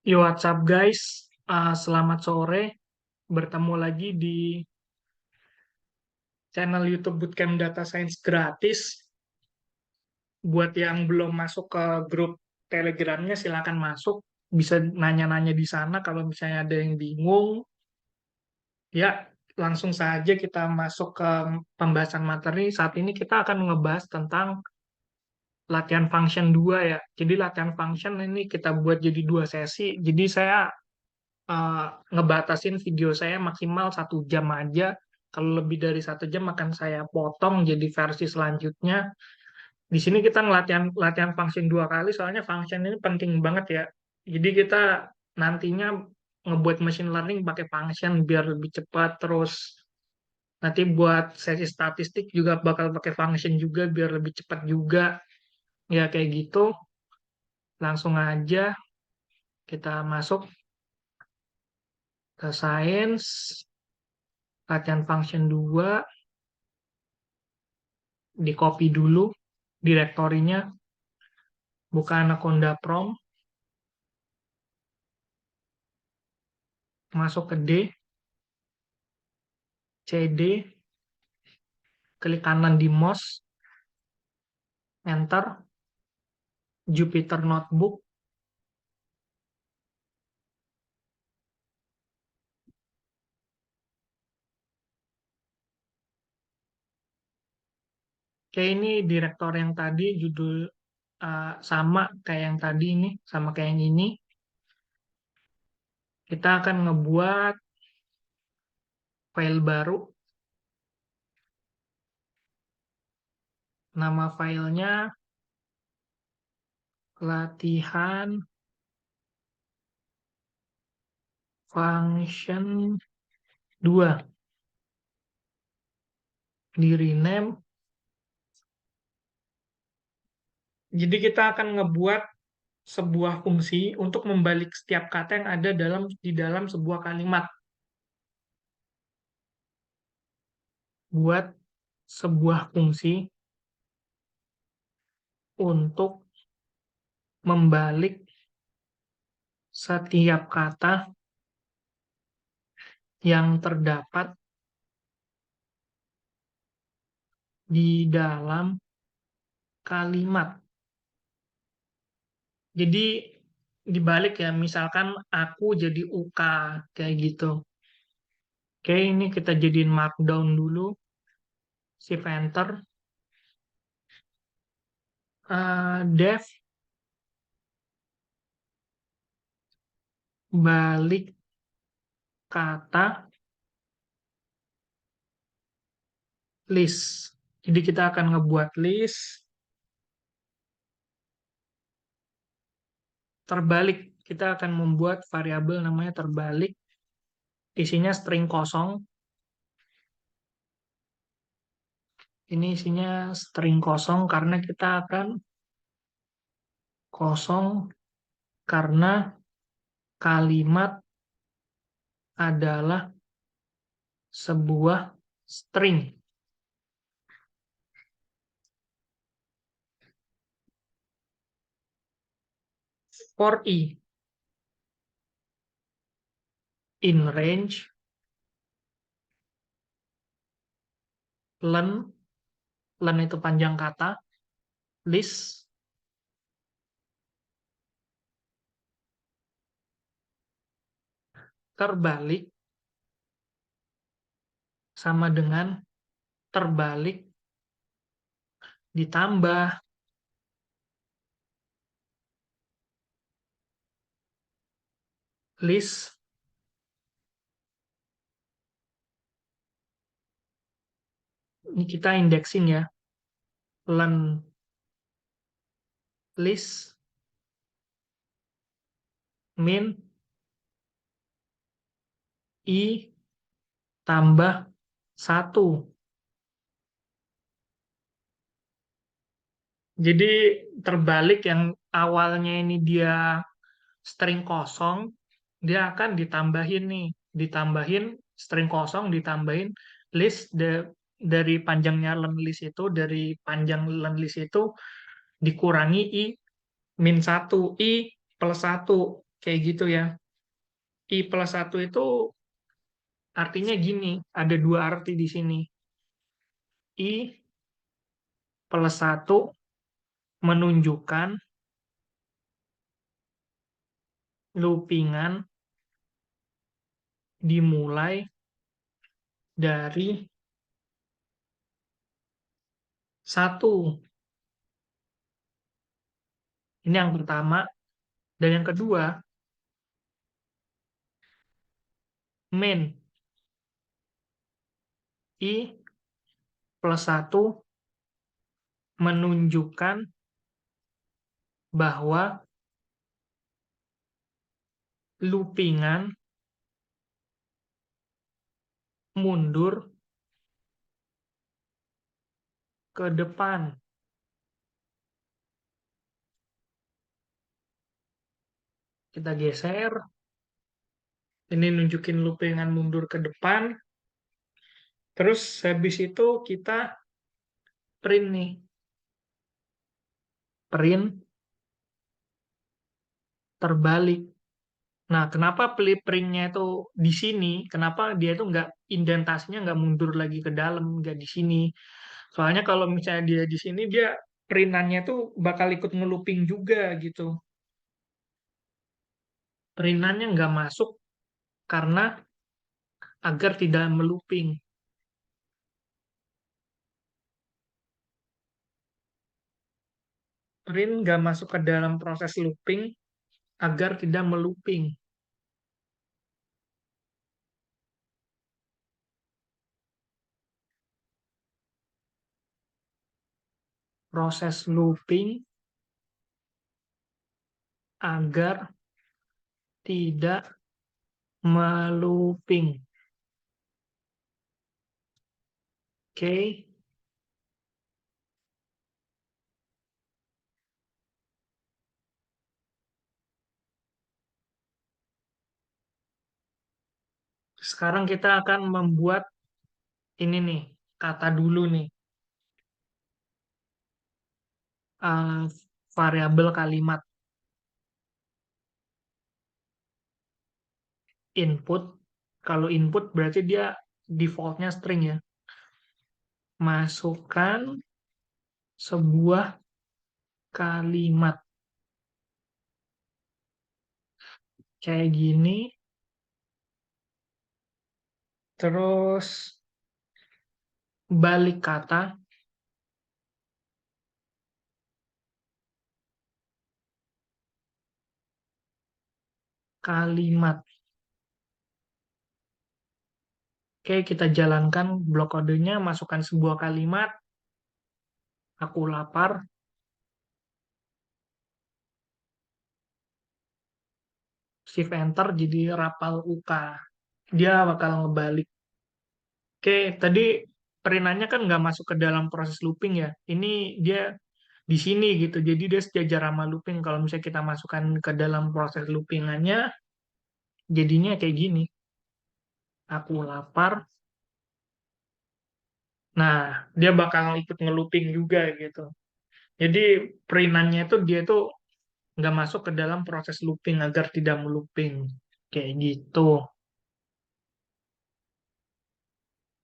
Yo, what's up guys? Selamat sore. Bertemu lagi di channel YouTube Bootcamp Data Science gratis. Buat yang belum masuk ke grup Telegramnya, silakan masuk. Bisa nanya-nanya di sana kalau misalnya ada yang bingung. Ya, langsung saja kita masuk ke pembahasan materi. Saat ini kita akan ngebahas tentang latihan function 2 ya. Jadi latihan function ini kita buat jadi dua sesi. Jadi saya eh, ngebatasin video saya maksimal 1 jam aja. Kalau lebih dari 1 jam akan saya potong jadi versi selanjutnya. Di sini kita ngelatihan latihan function 2 kali, soalnya function ini penting banget ya. Jadi kita nantinya ngebuat machine learning pakai function biar lebih cepat. Terus nanti buat sesi statistik juga bakal pakai function juga biar lebih cepat juga. Ya kayak gitu. Langsung aja kita masuk ke sains, latihan function 2. Di copy dulu direktorinya, buka Anaconda Prom, masuk ke D, CD, klik kanan di mouse, enter, Jupyter Notebook. Oke, ini direktor yang tadi judul sama kayak yang tadi ini, sama kayak yang ini. Kita akan ngebuat file baru. Nama filenya latihan function 2. Di rename. Jadi kita akan ngebuat sebuah fungsi untuk membalik setiap kata yang ada di dalam sebuah kalimat. Buat sebuah fungsi untuk membalik setiap kata yang terdapat di dalam kalimat. Jadi dibalik ya, misalkan aku jadi UK kayak gitu. Oke, ini kita jadiin markdown dulu. Shift enter. Def balik kata list. Jadi kita akan ngebuat list terbalik. Kita akan membuat variabel namanya terbalik. Isinya string kosong. Ini isinya string kosong karena kita akan kosong karena kalimat adalah sebuah string. For i in range len itu panjang kata, list terbalik sama dengan terbalik ditambah list ini kita indexing ya, len list min i tambah 1. Jadi terbalik yang awalnya ini dia string kosong, dia akan ditambahin nih, ditambahin string kosong, ditambahin list dari panjangnya len list itu, dari panjang len list itu dikurangi i min 1, i plus 1. Kayak gitu ya. I+1 itu artinya gini, ada dua arti di sini. I+1 menunjukkan loopingan dimulai dari 1. Ini yang pertama. Dan yang kedua, main. I+1 menunjukkan bahwa loopingan mundur ke depan. Kita geser. Ini nunjukin loopingan mundur ke depan. Terus habis itu kita print nih. Print terbalik. Nah, kenapa printnya itu di sini? Kenapa dia itu nggak indentasinya nggak mundur lagi ke dalam, nggak di sini? Soalnya kalau misalnya dia di sini, dia printannya tuh bakal ikut ngelooping juga gitu. Printannya nggak masuk karena agar tidak melooping. Print nggak masuk ke dalam proses looping agar tidak melooping. Proses looping agar tidak melooping. Oke. Sekarang kita akan membuat ini nih, kata dulu nih, eh, variabel kalimat input. Kalau input berarti dia defaultnya string ya. Masukkan sebuah kalimat kayak gini, terus balik kata kalimat. Oke, kita jalankan blok kodenya, masukkan sebuah kalimat, aku lapar, shift enter jadi rapal UK. Dia bakal ngebalik. Oke, tadi perintannya kan nggak masuk ke dalam proses looping ya. Ini dia di sini gitu. Jadi dia sejajar sama looping. Kalau misalnya kita masukkan ke dalam proses loopingannya, jadinya kayak gini. Aku lapar. Nah, dia bakal ikut ngelooping juga gitu. Jadi perintannya itu dia tuh nggak masuk ke dalam proses looping agar tidak melooping. Kayak gitu.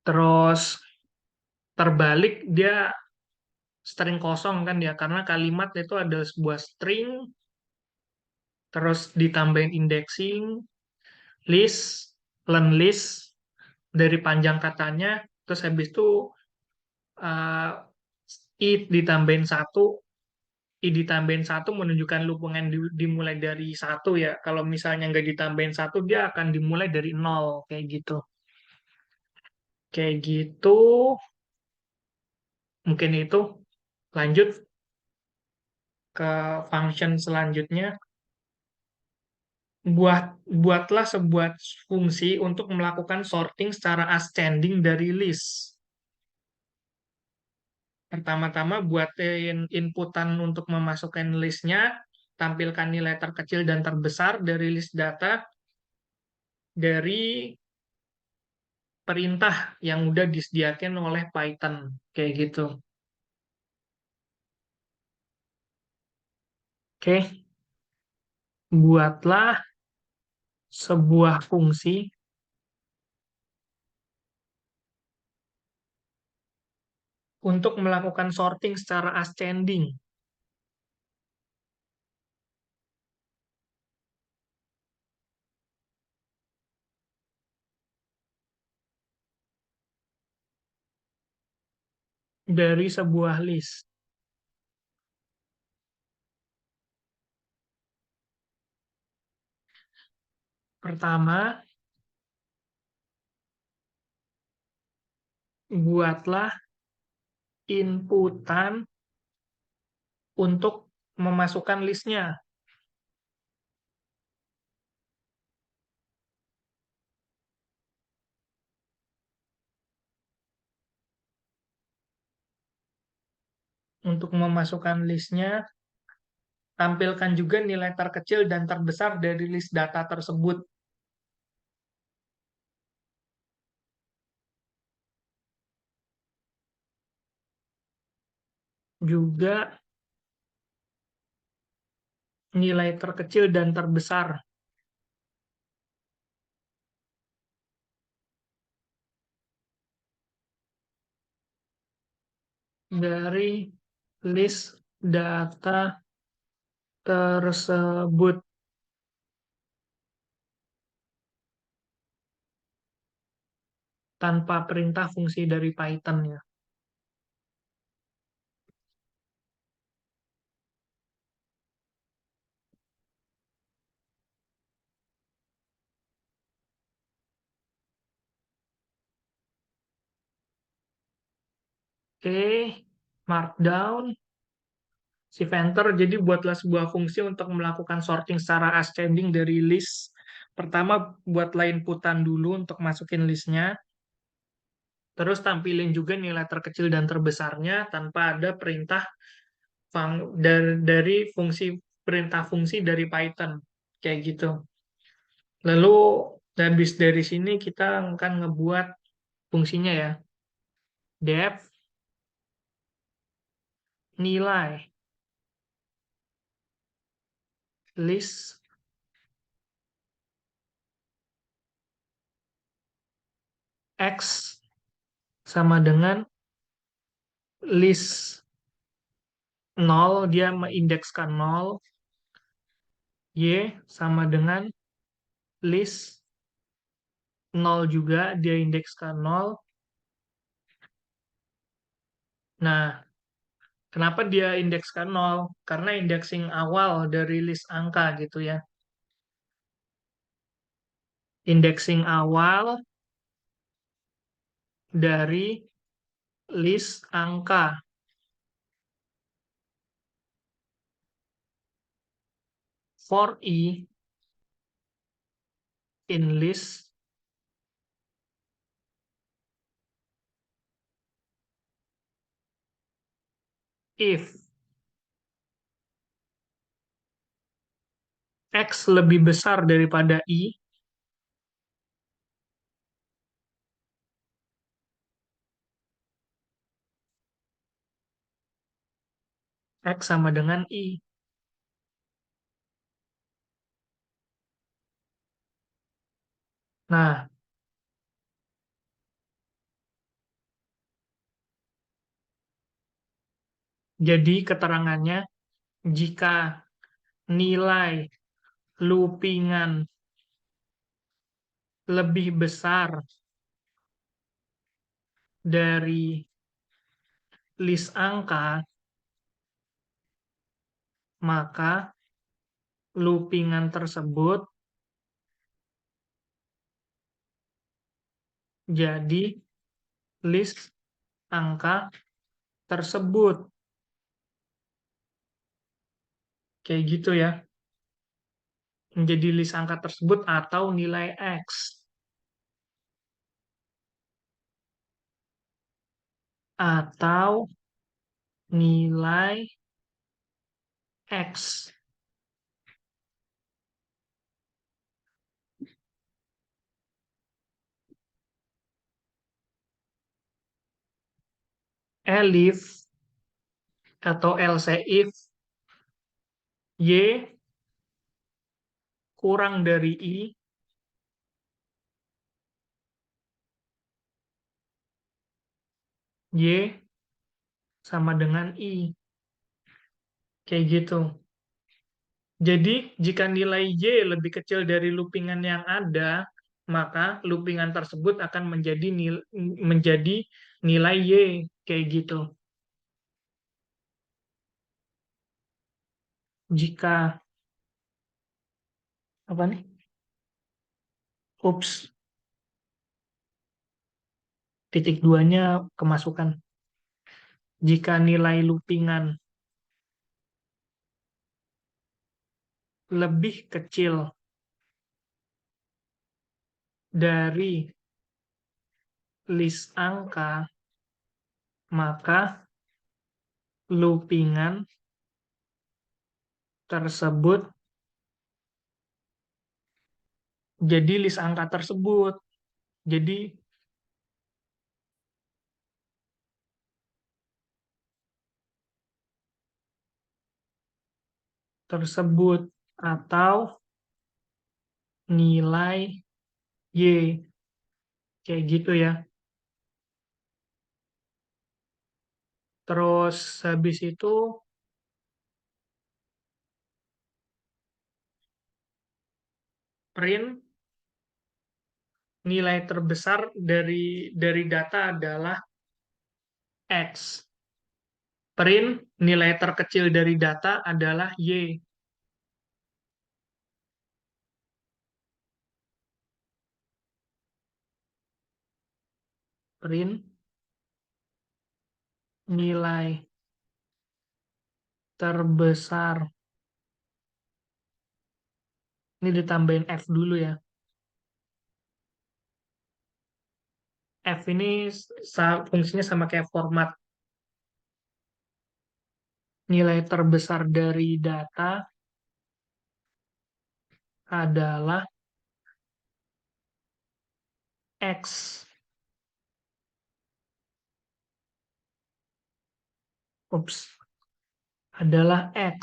Terus terbalik dia string kosong kan ya. Karena kalimat itu ada sebuah string, terus ditambahin indexing, list, list dari panjang katanya, terus habis itu uh, i ditambahin satu, i ditambahin satu menunjukkan lubungan dimulai dari satu ya. Kalau misalnya nggak ditambahin satu, dia akan dimulai dari nol kayak gitu. Kayak gitu, mungkin itu. Lanjut ke function selanjutnya. Buatlah sebuah fungsi untuk melakukan sorting secara ascending dari list. Pertama-tama buatin inputan untuk memasukkan listnya, tampilkan nilai terkecil dan terbesar dari list data dari perintah yang udah disediakan oleh Python. Kayak gitu. Oke, buatlah sebuah fungsi untuk melakukan sorting secara ascending dari sebuah list. Pertama, buatlah inputan untuk memasukkan listnya. Untuk memasukkan listnya, tampilkan juga nilai terkecil dan terbesar dari list data tersebut. Juga nilai terkecil dan terbesar dari list data tersebut tanpa perintah fungsi dari Python ya. Oke, markdown, si Venter, jadi buatlah sebuah fungsi untuk melakukan sorting secara ascending dari list. Pertama, buatlah inputan dulu untuk masukin listnya, terus tampilin juga nilai terkecil dan terbesarnya tanpa ada perintah dari fungsi perintah fungsi dari Python kayak gitu. Lalu habis dari sini kita akan ngebuat fungsinya ya. Def nilai list X sama dengan list 0, dia mengindekskan 0, Y sama dengan list 0 juga, dia indekskan 0. Nah, kenapa dia indekskan 0? Karena indexing awal dari list angka gitu ya. Indexing awal dari list angka. For I in list if X lebih besar daripada I, X sama dengan I. Nah, jadi keterangannya, jika nilai loopingan lebih besar dari list angka, maka loopingan tersebut jadi list angka tersebut. Kayak gitu ya. Menjadi list angka tersebut atau nilai X. Atau nilai X. Elif atau else if Y kurang dari I, Y sama dengan I. Kayak gitu. Jadi, jika nilai Y lebih kecil dari loopingan yang ada, maka loopingan tersebut akan menjadi nilai Y. Kayak gitu. Jika, apa nih? Ups, titik duanya kemasukan. Jika nilai loopingan lebih kecil dari list angka, maka loopingan tersebut jadi list angka tersebut. Jadi tersebut atau nilai Y. Kayak gitu ya. Terus habis itu print nilai terbesar dari data adalah X. Print nilai terkecil dari data adalah Y. Print nilai terbesar. Ini ditambahin F dulu ya. F ini fungsinya sama kayak format. Nilai terbesar dari data adalah X. Ups, adalah X.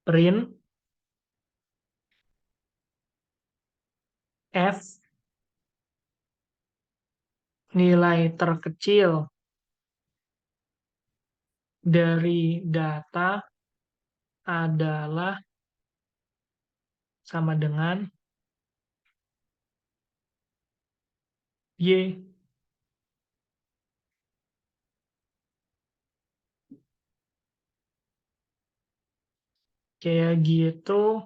Print F nilai terkecil dari data adalah sama dengan Y. Kayak gitu.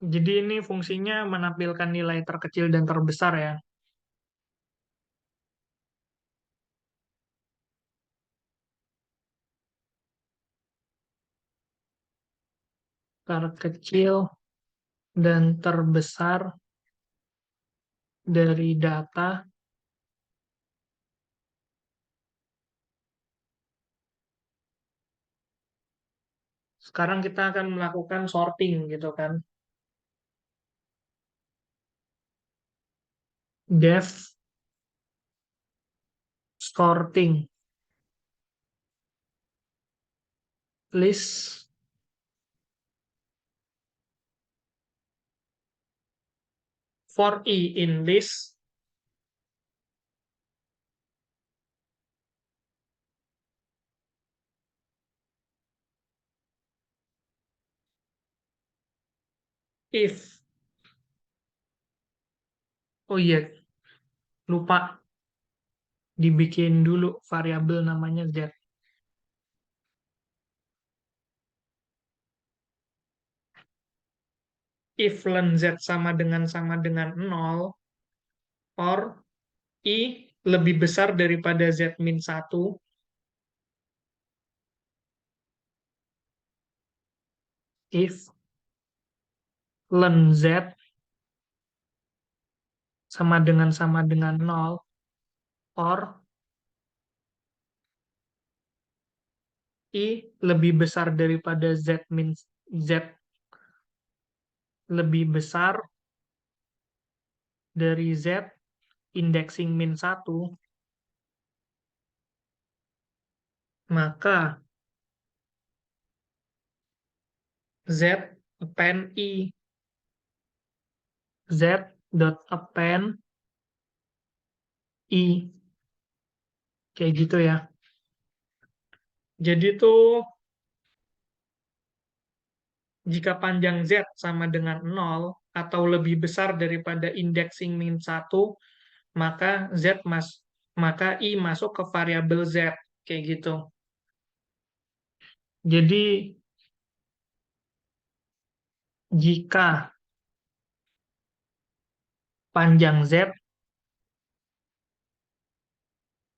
Jadi ini fungsinya menampilkan nilai terkecil dan terbesar ya. Terkecil dan terbesar dari data. Sekarang kita akan melakukan sorting gitu kan. Def sorting list for I in list if, oh iya lupa dibikin dulu variabel namanya z. If len z sama dengan 0 or I lebih besar daripada z min 1 if len z sama dengan 0 or I lebih besar daripada z lebih besar dari z indexing min 1 maka Z append I. Z dot append I. Kayak gitu ya. Jadi tuh jika panjang Z sama dengan 0 atau lebih besar daripada indexing min 1, maka maka I masuk ke variabel Z. Kayak gitu. Jadi jika panjang Z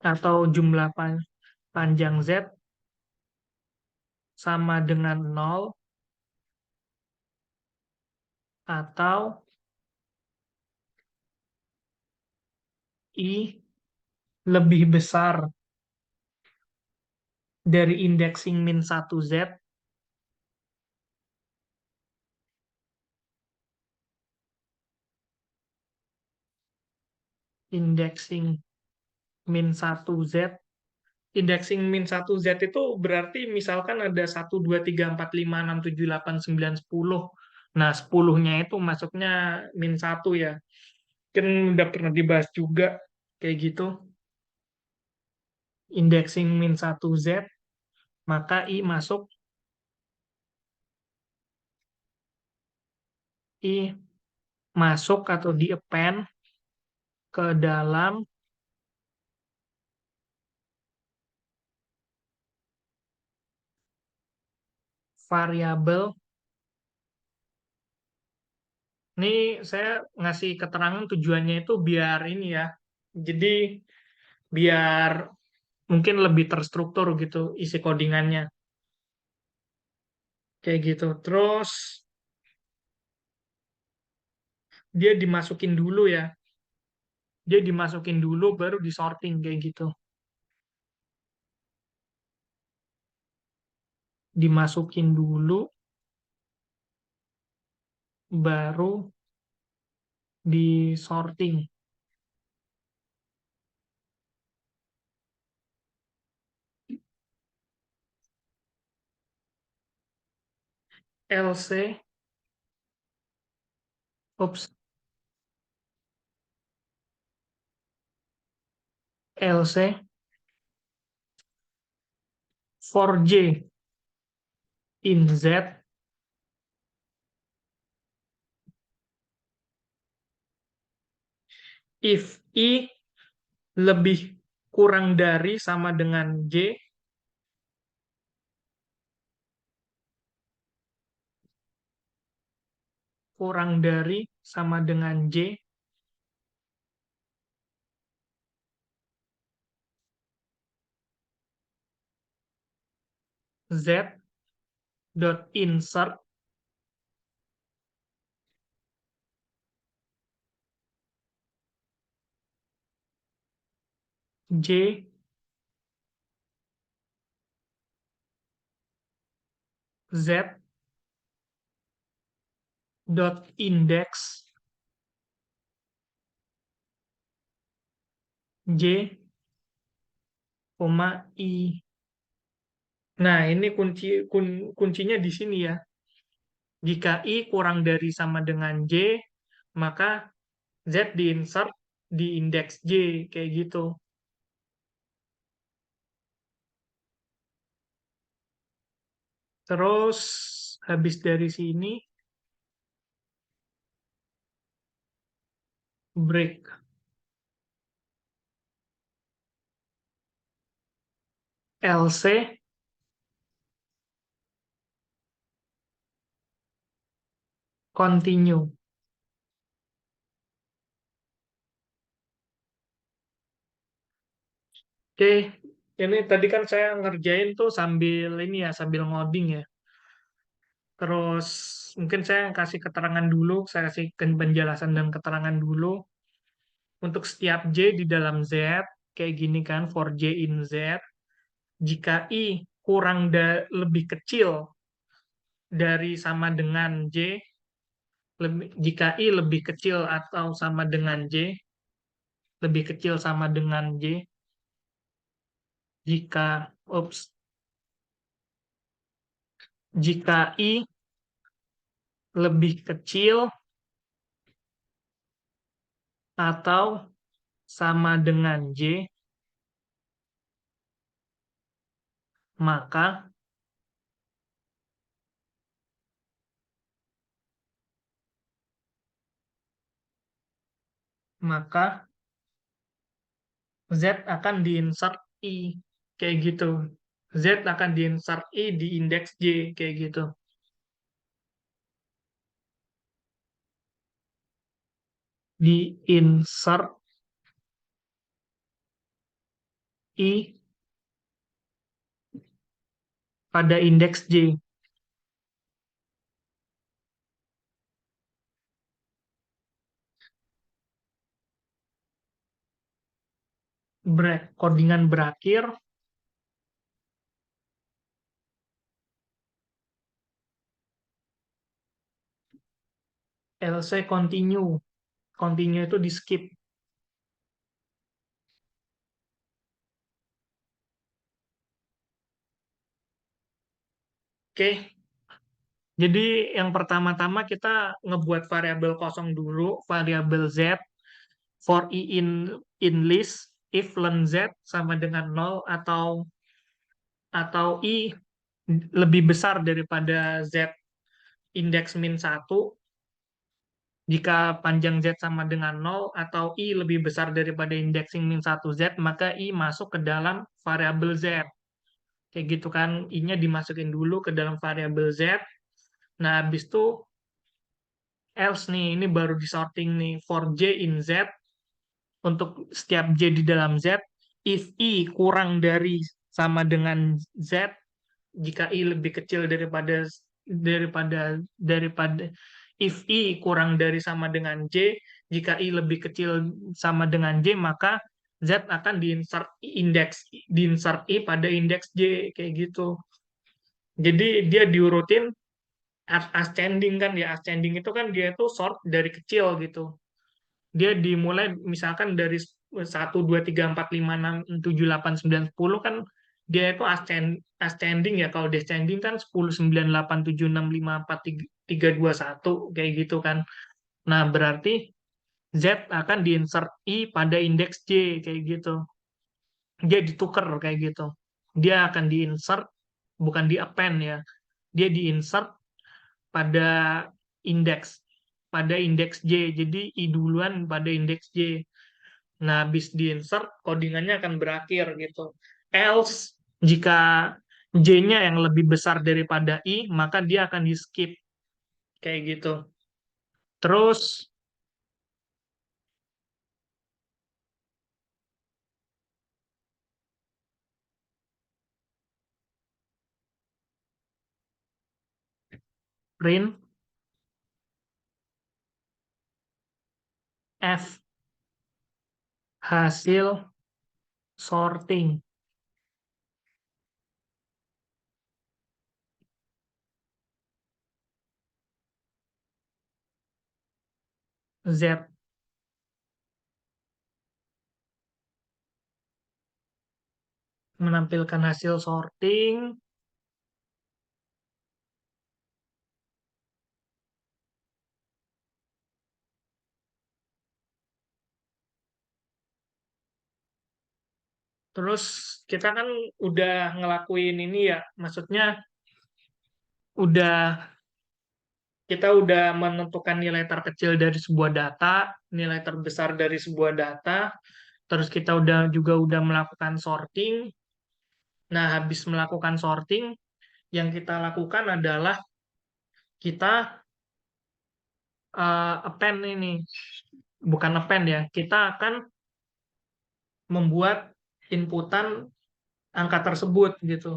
atau jumlah panjang Z sama dengan 0 atau I lebih besar dari indexing min 1 Z, indexing min 1 Z, indexing min 1 Z itu berarti misalkan ada 1, 2, 3, 4, 5, 6, 7, 8, 9, 10. Nah, 10-nya itu masuknya min 1 ya. Kan udah pernah dibahas juga kayak gitu. Indexing min 1 Z, maka I masuk atau di append ke dalam variabel. Ini saya ngasih keterangan tujuannya itu biar ini ya. Jadi biar mungkin lebih terstruktur gitu isi codingannya. Kayak gitu. Terus dia dimasukin dulu ya. Dia dimasukin dulu baru disorting kayak gitu. Dimasukin dulu baru disorting. LC, oops, LC for J in Z if I lebih kurang dari sama dengan J, kurang dari sama dengan J, Z dot insert J Z dot index J, I. Nah, ini kuncinya di sini ya. Jika I kurang dari sama dengan J, maka Z diinsert di indeks J, kayak gitu. Terus, habis dari sini, break. LC, continue. Oke, ini tadi kan saya ngerjain tuh sambil ini ya, sambil ngoding ya. Terus mungkin saya kasih keterangan dulu, saya kasih penjelasan dan keterangan dulu. Untuk setiap J di dalam Z, kayak gini kan, for J in Z, jika I lebih kecil dari sama dengan J, jika I lebih kecil atau sama dengan J, lebih kecil sama dengan J, jika, ups, Jika I lebih kecil atau sama dengan J, maka maka Z akan diinsert I kayak gitu. Z akan diinsert I di indeks J kayak gitu. Diinsert I pada indeks J. Codingan berakhir, else continue. Continue itu di skip. Oke, jadi yang pertama-tama kita ngebuat variabel kosong dulu, variabel Z for I in list if len Z sama dengan nol atau I lebih besar daripada Z indeks min satu. Jika panjang Z sama dengan nol atau I lebih besar daripada indexing min satu Z, maka I masuk ke dalam variabel Z. Kayak gitu kan, I-nya dimasukin dulu ke dalam variabel Z. Nah, habis itu else nih, ini baru disorting nih. For J in Z, untuk setiap J di dalam Z, if I kurang dari sama dengan Z, jika I lebih kecil daripada if I kurang dari sama dengan J, jika I lebih kecil sama dengan J, maka Z akan diinsert I pada indeks J kayak gitu. Jadi dia diurutin ascending kan ya, ascending itu kan dia itu sort dari kecil gitu. Dia dimulai misalkan dari 1, 2, 3, 4, 5, 6, 7, 8, 9, 10 kan dia itu ascending ya. Kalau descending kan 10, 9, 8, 7, 6, 5, 4, 3, 2, 1 kayak gitu kan. Nah, berarti Z akan diinsert I pada indeks J kayak gitu. Dia ditukar kayak gitu. Dia akan diinsert, bukan di append ya. Dia diinsert pada indeks pada indeks J. Jadi I duluan pada indeks J. Nah, habis diinsert, codingannya akan berakhir gitu. Else, jika J-nya yang lebih besar daripada I, maka dia akan di skip kayak gitu. Terus print F hasil sorting Z menampilkan hasil sorting. Terus kita kan udah ngelakuin ini ya, maksudnya udah kita udah menentukan nilai terkecil dari sebuah data, nilai terbesar dari sebuah data, terus kita udah melakukan sorting. Nah, habis melakukan sorting, yang kita lakukan adalah kita append ini, bukan append ya, kita akan membuat inputan angka tersebut gitu.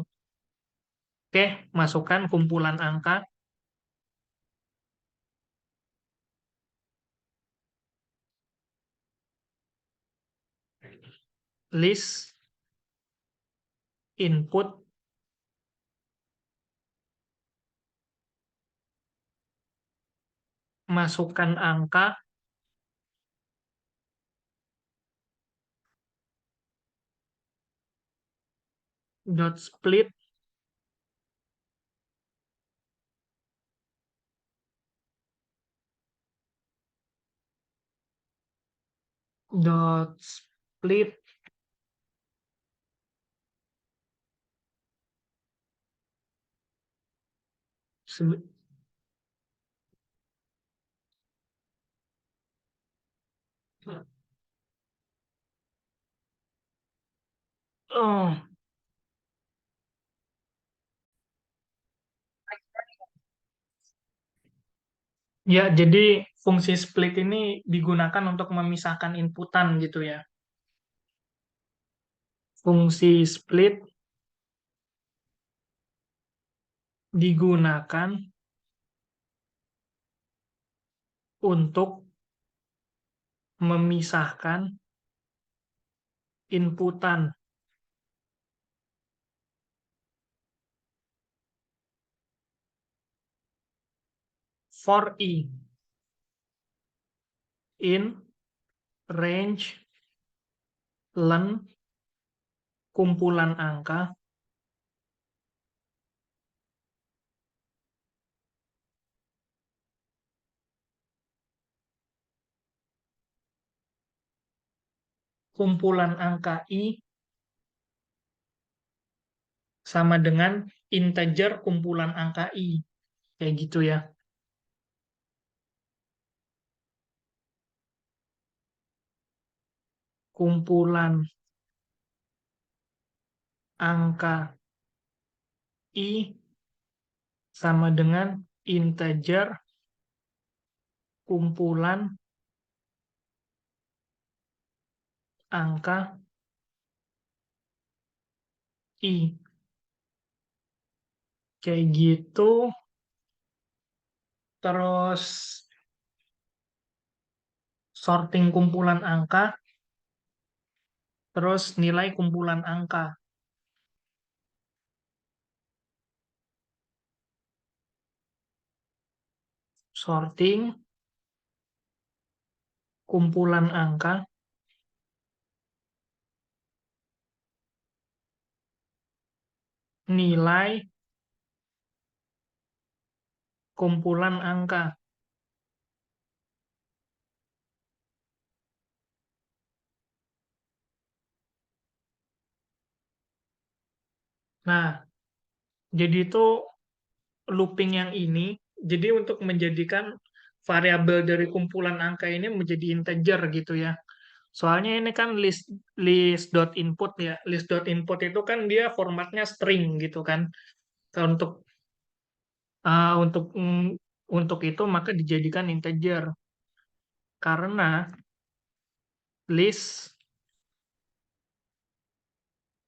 Oke, masukkan kumpulan angka, list, input, masukkan angka, dot split, dot split sebe- oh ya, jadi fungsi split ini digunakan untuk memisahkan inputan gitu ya. Fungsi split digunakan untuk memisahkan inputan. For i in range len kumpulan angka kumpulan angka i sama dengan integer kumpulan angka i. Kayak gitu ya. Kumpulan angka i sama dengan integer kumpulan angka i. Kayak gitu. Terus sorting kumpulan angka, terus nilai kumpulan angka. Sorting kumpulan angka, nilai kumpulan angka. Nah, jadi itu looping yang ini, jadi untuk menjadikan variabel dari kumpulan angka ini menjadi integer gitu ya. Soalnya ini kan list dot input ya. List dot input itu kan dia formatnya string gitu kan. Kalau untuk itu maka dijadikan integer karena list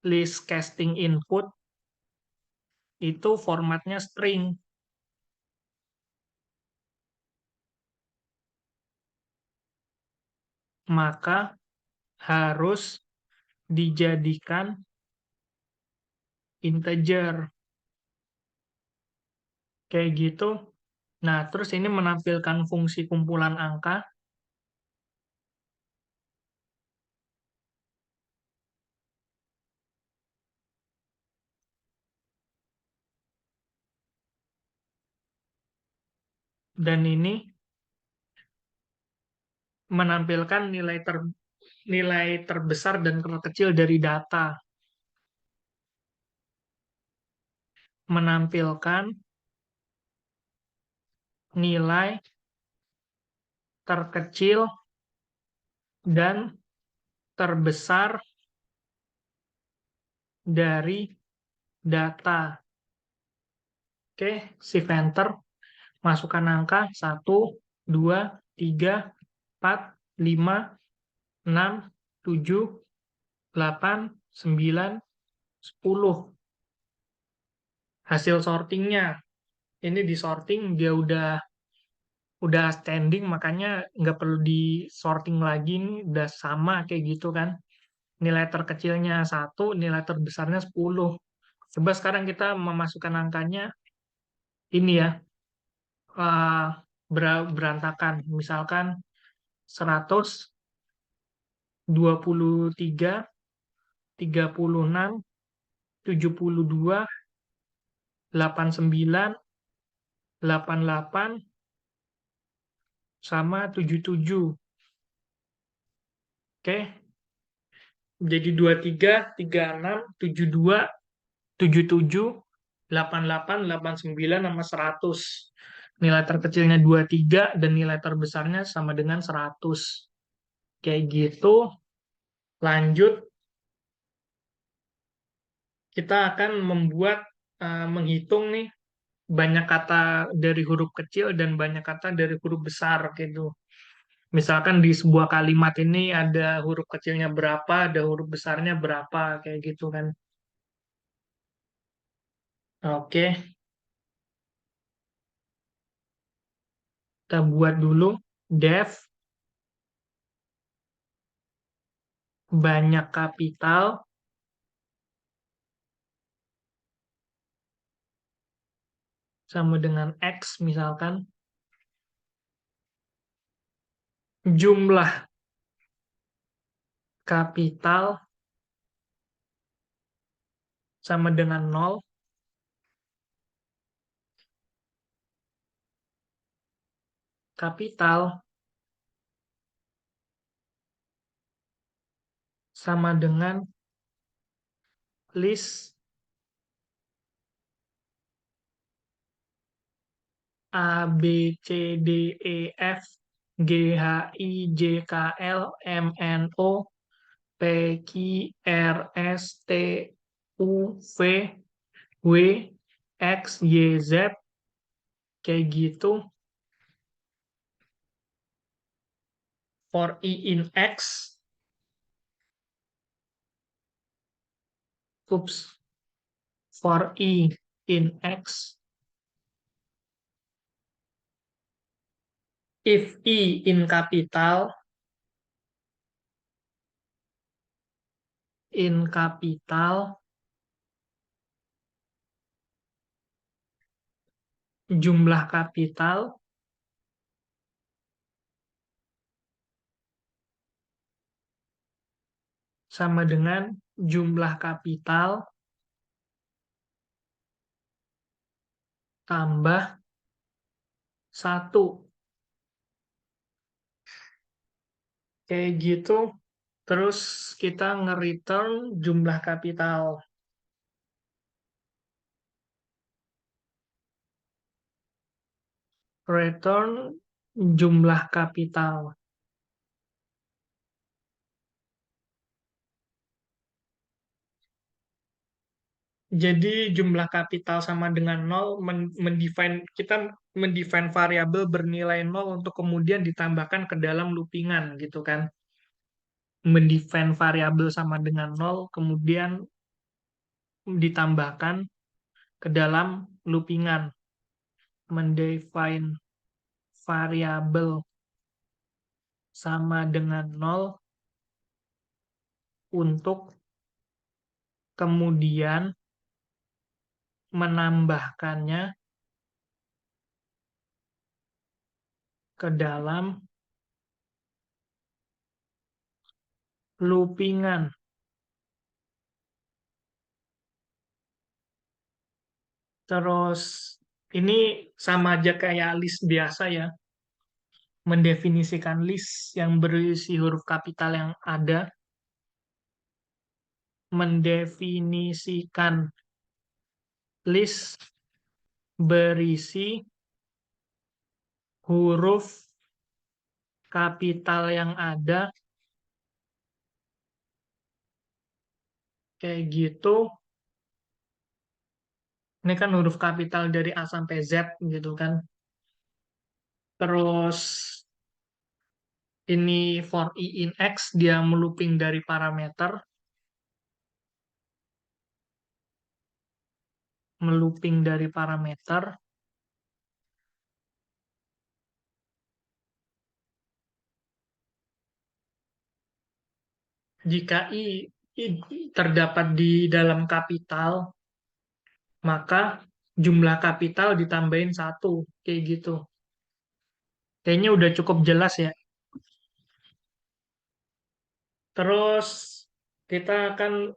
list casting input itu formatnya string, maka harus dijadikan integer kayak gitu. Nah, terus ini menampilkan fungsi kumpulan angka dan ini menampilkan nilai terbesar dan terkecil dari data, menampilkan nilai terkecil dan terbesar dari data. Oke, shift enter, masukkan angka 1, 2, 3, 4, 5, 6, 7, 8, 9, 10. Hasil sortingnya. Ini di sorting dia udah standing, makanya nggak perlu di sorting lagi nih, udah sama kayak gitu kan. Nilai terkecilnya 1, nilai terbesarnya 10. Coba sekarang kita memasukkan angkanya ini ya, eh, berantakan. Misalkan 100, 23, 36, 72, 89, 88, sama 77. Oke, jadi 23, 36, 72, 77, 88, 89, sama 100. Nilai terkecilnya 23 dan nilai terbesarnya sama dengan 100. Kayak gitu. Lanjut, kita akan menghitung nih banyak kata dari huruf kecil dan banyak kata dari huruf besar gitu. Misalkan di sebuah kalimat ini ada huruf kecilnya berapa, ada huruf besarnya berapa, kayak gitu kan. Oke, kita buat dulu. Def, banyak kapital, sama dengan X misalkan. Jumlah kapital sama dengan nol. Kapital sama dengan list A, B, C, D, E, F, G, H, I, J, K, L, M, N, O, P, Q, R, S, T, U, V, W, X, Y, Z, kayak gitu. For I in X, oops, for I in X, if I in capital, jumlah kapital sama dengan jumlah kapital tambah 1. Kayak gitu. Terus kita nge-return jumlah kapital. Return jumlah kapital. Jadi jumlah kapital sama dengan nol, kita mendefine variabel bernilai nol untuk kemudian ditambahkan ke dalam loopingan gitu kan. Mendefine variabel sama dengan nol, kemudian ditambahkan ke dalam loopingan. Mendefine variabel sama dengan nol untuk kemudian menambahkannya ke dalam loopingan. Terus ini sama aja kayak list biasa ya, mendefinisikan list yang berisi huruf kapital yang ada, mendefinisikan list berisi huruf kapital yang ada, kayak gitu. Ini kan huruf kapital dari A sampai Z gitu kan. Terus ini for I in X, dia melooping dari parameter, melooping dari parameter. Jika I terdapat di dalam kapital, maka jumlah kapital ditambahin 1, kayak gitu. Kayaknya udah cukup jelas ya. Terus kita akan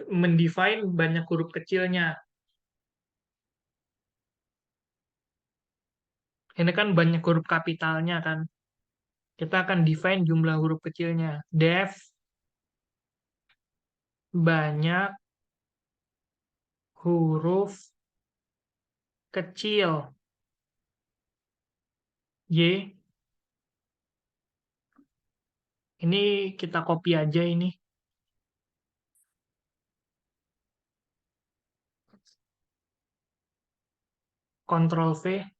mendefine banyak huruf kecilnya. Ini kan banyak huruf kapitalnya kan. Kita akan define jumlah huruf kecilnya. Def banyak huruf kecil. Y. Ini kita copy aja ini. Ctrl V.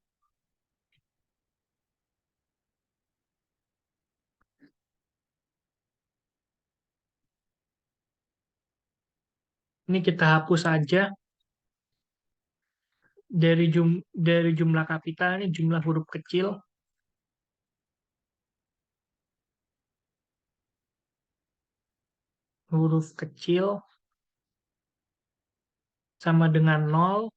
Ini kita hapus aja. Dari jumlah kapital ini jumlah huruf kecil. Huruf kecil sama dengan 0.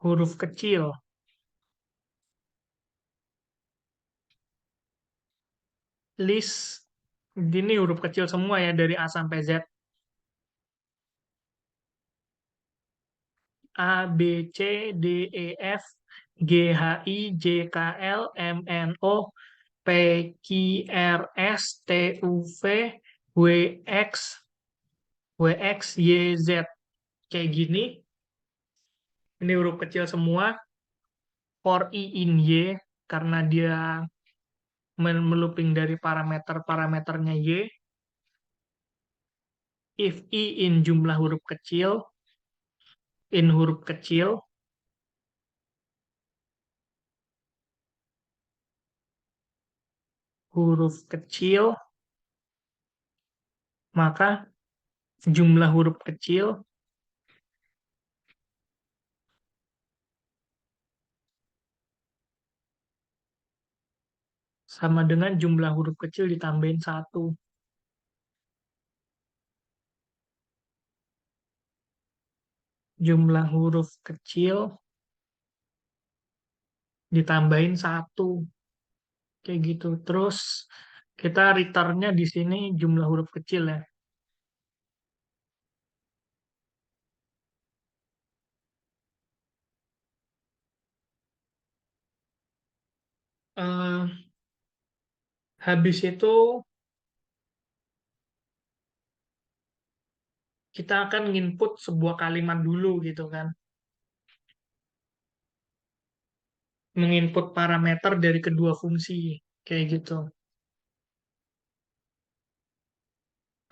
Huruf kecil. List. Ini huruf kecil semua ya dari A sampai Z. A, B, C, D, E, F, G, H, I, J, K, L, M, N, O, P, Q, R, S, T, U, V, W, X, Y, Z. Kayak gini. Ini huruf kecil semua. For I in Y, karena dia meluping dari parameternya Y. If I in jumlah huruf kecil, in huruf kecil, huruf kecil, maka jumlah huruf kecil sama dengan jumlah huruf kecil ditambahin 1. Jumlah huruf kecil ditambahin 1. Kayak gitu. Terus kita returnnya di sini jumlah huruf kecil ya. Eh, habis itu kita akan input sebuah kalimat dulu gitu kan. Menginput parameter dari kedua fungsi. Kayak gitu.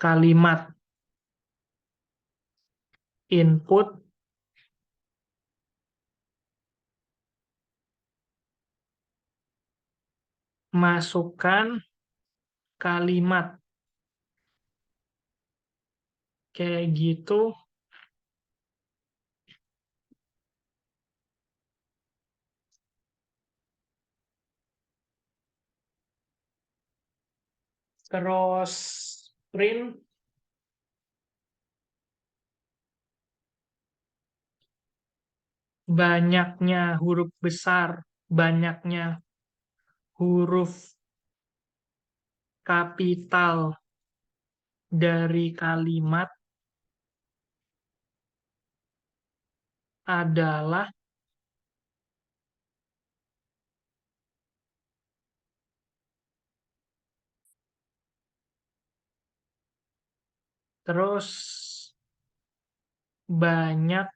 Kalimat input masukkan kalimat. Kayak gitu. Terus print banyaknya huruf besar, banyaknya huruf kapital dari kalimat adalah terus banyak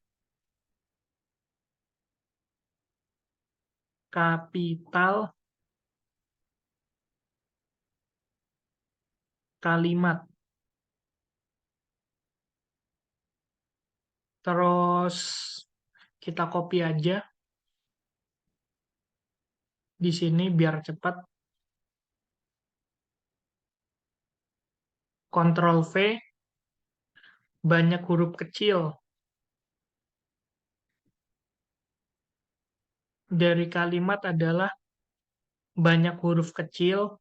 kapital kalimat. Terus kita copy aja di sini biar cepat. Ctrl V, banyak huruf kecil dari kalimat adalah banyak huruf kecil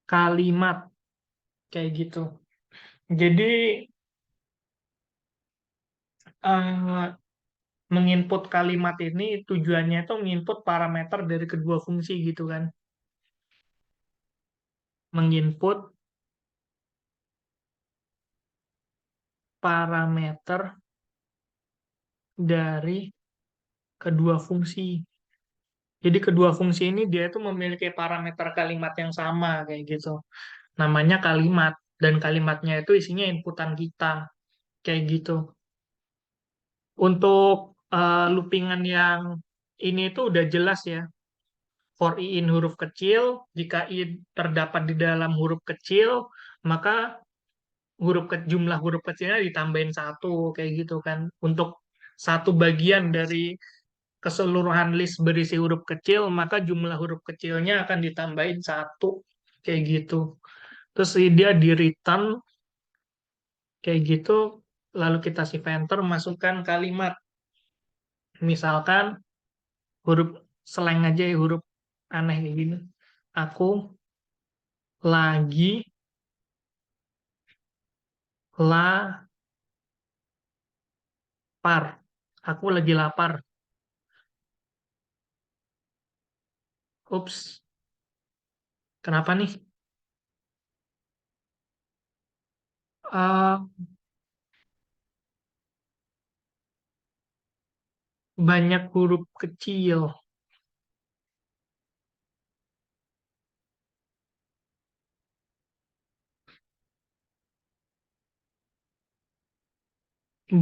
kalimat kayak gitu. Jadi eh, menginput kalimat ini tujuannya itu menginput parameter dari kedua fungsi gitu kan. Menginput parameter dari kedua fungsi. Jadi kedua fungsi ini dia itu memiliki parameter kalimat yang sama kayak gitu. Namanya kalimat dan kalimatnya itu isinya inputan kita kayak gitu. Untuk loopingan yang ini itu udah jelas ya. For i in huruf kecil, jika i terdapat di dalam huruf kecil, maka jumlah huruf kecilnya ditambahin satu kayak gitu kan. Untuk satu bagian dari keseluruhan list berisi huruf kecil, maka jumlah huruf kecilnya akan ditambahin satu kayak gitu. Terus dia di return kayak gitu, lalu kita shift enter masukkan kalimat. Misalkan huruf slang aja ya, huruf aneh kayak gini. Aku lagi lapar. Aku lagi lapar. Ups, kenapa nih? Eh, banyak huruf kecil.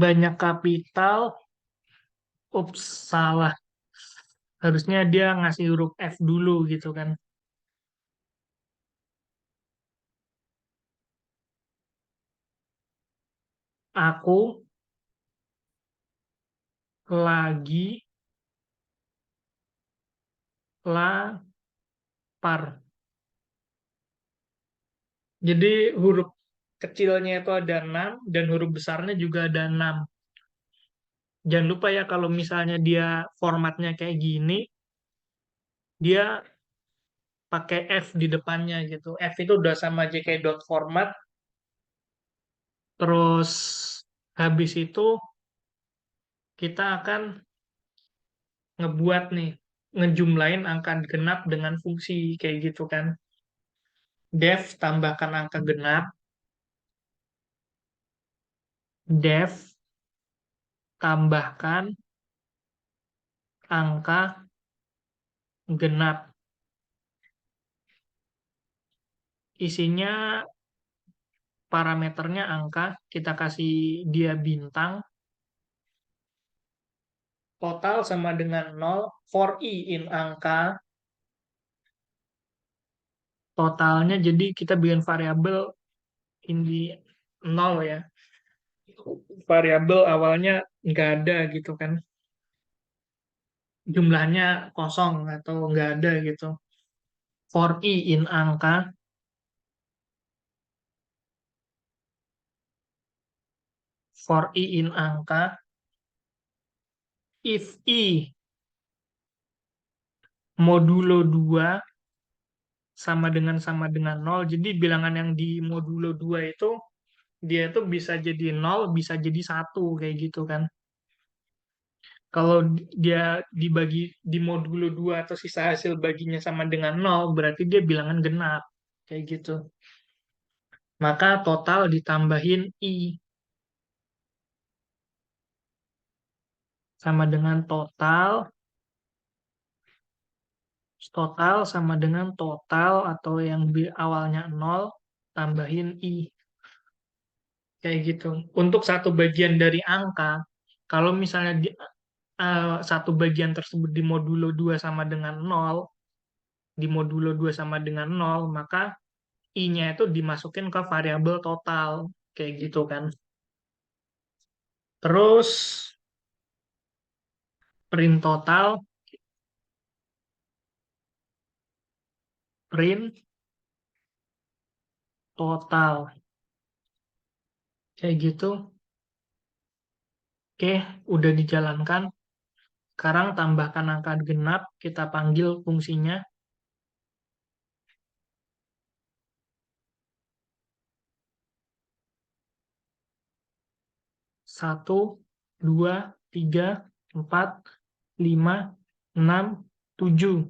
Banyak kapital. Ups, salah. Harusnya dia ngasih huruf F dulu gitu kan. Aku lagi lapar. Jadi huruf kecilnya itu ada 6 dan huruf besarnya juga ada 6. Jangan lupa ya kalau misalnya dia formatnya kayak gini, dia pakai F di depannya gitu. F itu udah sama JK dot format, terus habis itu kita akan ngebuat nih, ngejumlahin angka genap dengan fungsi kayak gitu kan. Def tambahkan angka genap, def tambahkan angka genap. Isinya parameternya angka, kita kasih dia bintang, total sama dengan 0, for i in angka, totalnya jadi kita bikin variabel ini 0 ya. Variabel awalnya nggak ada gitu kan. Jumlahnya kosong atau nggak ada gitu. For i in angka, for i in angka, if i modulo 2 sama dengan 0. Jadi bilangan yang di modulo 2 itu dia tuh bisa jadi 0, bisa jadi satu kayak gitu kan. Kalau dia dibagi di modulo 2 atau sisa hasil baginya sama dengan 0, berarti dia bilangan genap kayak gitu. Maka total ditambahin i sama dengan total sama dengan total atau yang awalnya 0 tambahin i kayak gitu. Untuk satu bagian dari angka, kalau misalnya satu bagian tersebut di modulo 2 sama dengan 0, di modulo 2 sama dengan 0, maka i-nya itu dimasukin ke variabel total kayak gitu kan. Terus print total, print total kayak gitu. Oke, udah dijalankan. Sekarang tambahkan angka genap, kita panggil fungsinya. 1, 2, 3, 4, 5, 6, 7.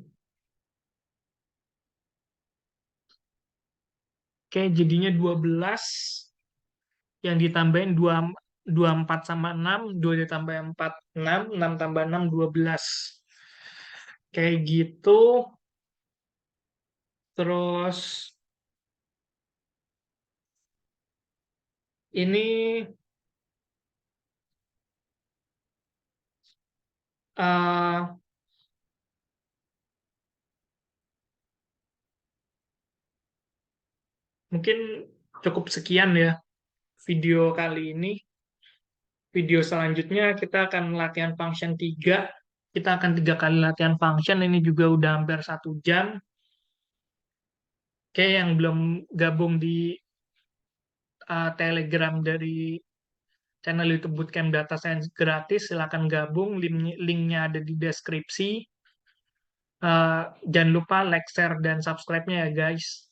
Oke, jadinya 12 yang ditambahin 24 sama 6, 2 ditambah 4, 6, 6 tambah 6, 12. Kayak gitu. Terus ini eh mungkin cukup sekian ya video kali ini. Video selanjutnya kita akan latihan function 3. Kita akan 3 kali latihan function. Ini juga udah hampir 1 jam. Kayak yang belum gabung di Telegram dari channel YouTube Bootcamp Data Science gratis, silakan gabung. Linknya ada di deskripsi. Jangan lupa like, share, dan subscribe-nya ya guys.